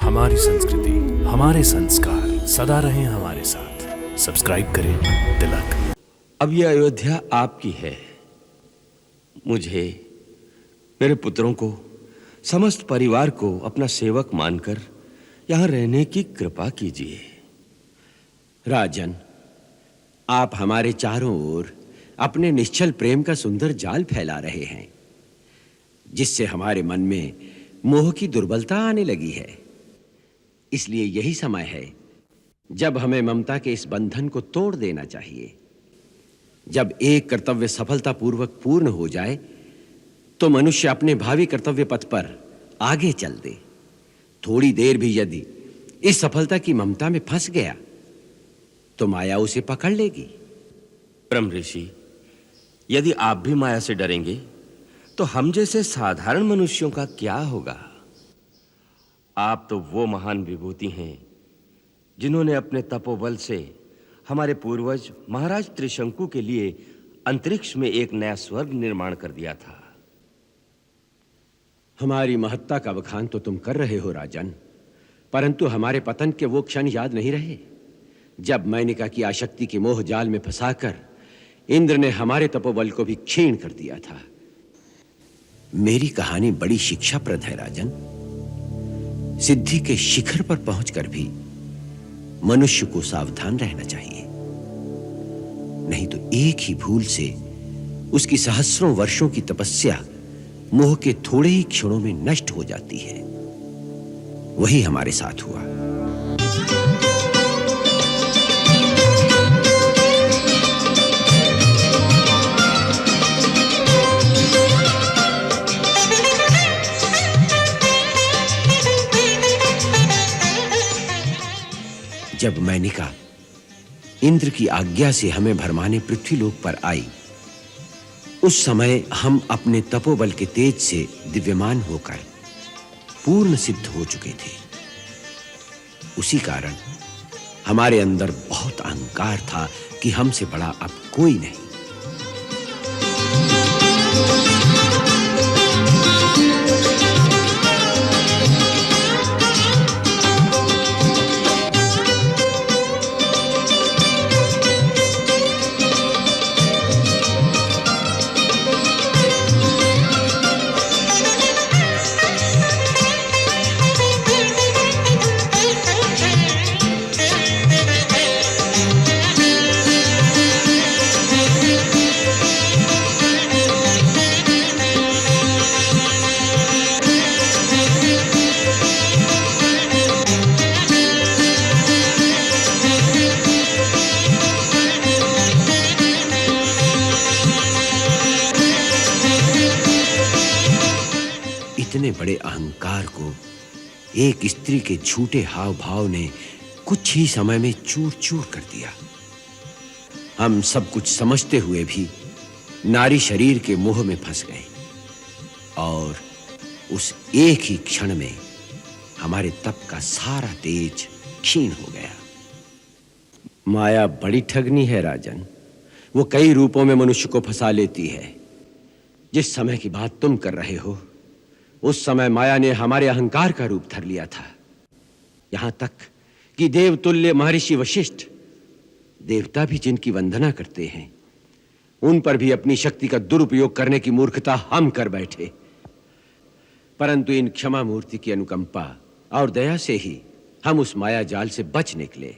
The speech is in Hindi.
हमारी संस्कृति, हमारे संस्कार सदा रहें हमारे साथ। सब्सक्राइब करें तिलक। अब यह अयोध्या आपकी है। मुझे, मेरे पुत्रों को, समस्त परिवार को अपना सेवक मानकर यहां रहने की कृपा कीजिए। राजन, आप हमारे चारों ओर अपने निश्चल प्रेम का सुंदर जाल फैला रहे हैं, जिससे हमारे मन में मोह की दुर्बलता आने लगी है। इसलिए यही समय है जब हमें ममता के इस बंधन को तोड़ देना चाहिए। जब एक कर्तव्य सफलतापूर्वक पूर्ण हो जाए तो मनुष्य अपने भावी कर्तव्य पथ पर आगे चल दे। थोड़ी देर भी यदि इस सफलता की ममता में फंस गया तो माया उसे पकड़ लेगी। ब्रह्म ऋषि, यदि आप भी माया से डरेंगे तो हम जैसे साधारण मनुष्यों का क्या होगा? आप तो वो महान विभूति हैं जिन्होंने अपने तपोबल से हमारे पूर्वज महाराज त्रिशंकु के लिए अंतरिक्ष में एक नया स्वर्ग निर्माण कर दिया था। हमारी महत्ता का बखान तो तुम कर रहे हो राजन, परंतु हमारे पतन के वो क्षण याद नहीं रहे जब मैनिका की आसक्ति के मोह जाल में फंसाकर इंद्र ने हमारे तपोबल को भी क्षीण कर दिया था। मेरी कहानी बड़ी शिक्षाप्रद है राजन। सिद्धि के शिखर पर पहुंचकर भी मनुष्य को सावधान रहना चाहिए, नहीं तो एक ही भूल से उसकी सहस्रों वर्षों की तपस्या मोह के थोड़े ही क्षणों में नष्ट हो जाती है। वही हमारे साथ हुआ। जब मैनिका इंद्र की आज्ञा से हमें भरमाने पृथ्वीलोक पर आई, उस समय हम अपने तपोबल के तेज से दिव्यमान होकर पूर्ण सिद्ध हो चुके थे। उसी कारण हमारे अंदर बहुत अहंकार था कि हमसे बड़ा अब कोई नहीं। इतने बड़े अहंकार को एक स्त्री के झूठे हाव भाव ने कुछ ही समय में चूर चूर कर दिया। हम सब कुछ समझते हुए भी नारी शरीर के मोह में फंस गए और उस एक ही क्षण में हमारे तप का सारा तेज क्षीण हो गया। माया बड़ी ठगनी है राजन। वो कई रूपों में मनुष्य को फंसा लेती है। जिस समय की बात तुम कर रहे हो उस समय माया ने हमारे अहंकार का रूप धर लिया था। यहां तक कि देवतुल्य महर्षि वशिष्ठ, देवता भी जिनकी वंदना करते हैं, उन पर भी अपनी शक्ति का दुरुपयोग करने की मूर्खता हम कर बैठे। परंतु इन क्षमा मूर्ति की अनुकंपा और दया से ही हम उस माया जाल से बच निकले।